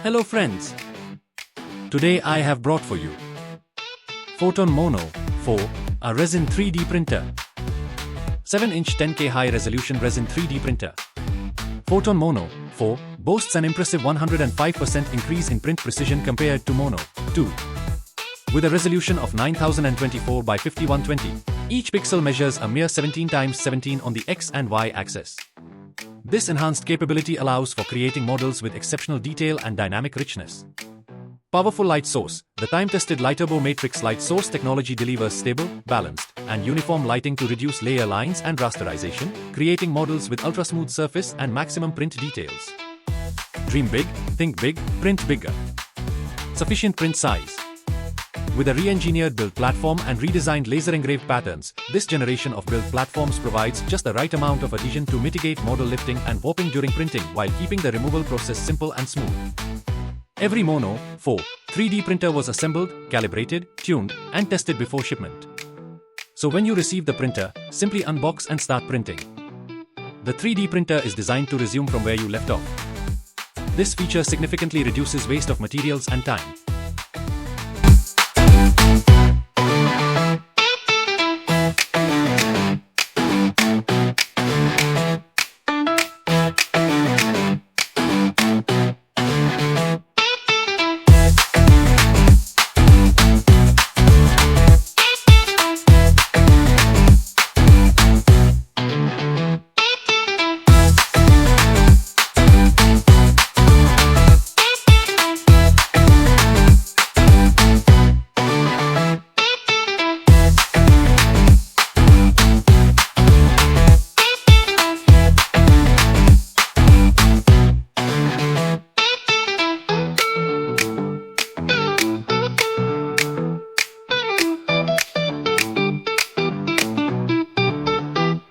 Hello friends. Today I have brought for you Photon Mono 4, a resin 3D printer. 7-inch 10K high-resolution resin 3D printer. Photon Mono 4 boasts an impressive 105% increase in print precision compared to Mono 2. With a resolution of 9024 by 5120, each pixel measures a mere 17 times 17 on the X and Y axis. This enhanced capability allows for creating models with exceptional detail and dynamic richness. Powerful light source. The time-tested LightTurbo matrix light source technology delivers stable, balanced, and uniform lighting to reduce layer lines and rasterization, creating models with ultra-smooth surface and maximum print details. Dream big, think big, print bigger. Sufficient print size. With a re-engineered build platform and redesigned laser engraved patterns, this generation of build platforms provides just the right amount of adhesion to mitigate model lifting and warping during printing while keeping the removal process simple and smooth. Every Mono 4 3D printer was assembled, calibrated, tuned, and tested before shipment. So when you receive the printer, simply unbox and start printing. The 3D printer is designed to resume from where you left off. This feature significantly reduces waste of materials and time.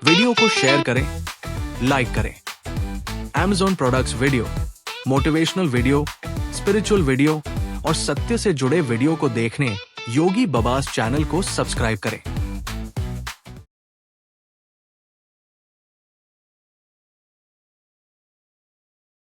Video को share करें, like करें। Amazon products video, motivational video, spiritual video और सत्य से जुड़े video को देखने योगी बबास channel को सब्सक्राइब करें।